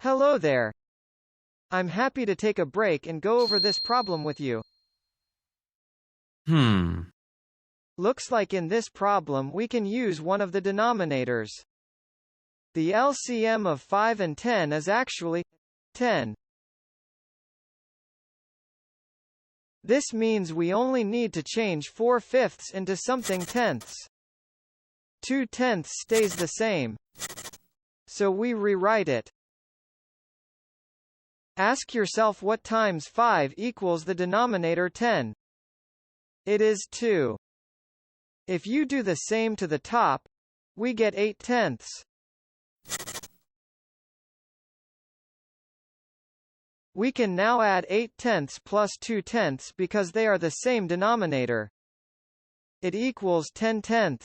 Hello there. I'm happy to take a break and go over this problem with you. Looks like in this problem we can use one of the denominators. The LCM of 5 and 10 is actually 10. This means we only need to change 4/5 into something tenths. 2/10 stays the same. So we rewrite it. Ask yourself what times 5 equals the denominator 10. It is 2. If you do the same to the top, we get 8/10. We can now add 8/10 plus 2/10 because they are the same denominator. It equals 10/10.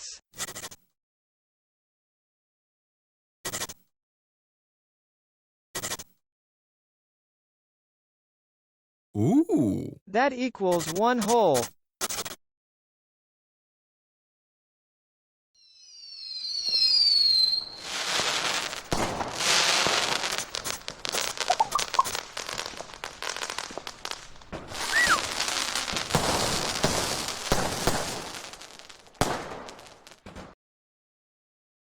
Ooh. That equals 1 whole.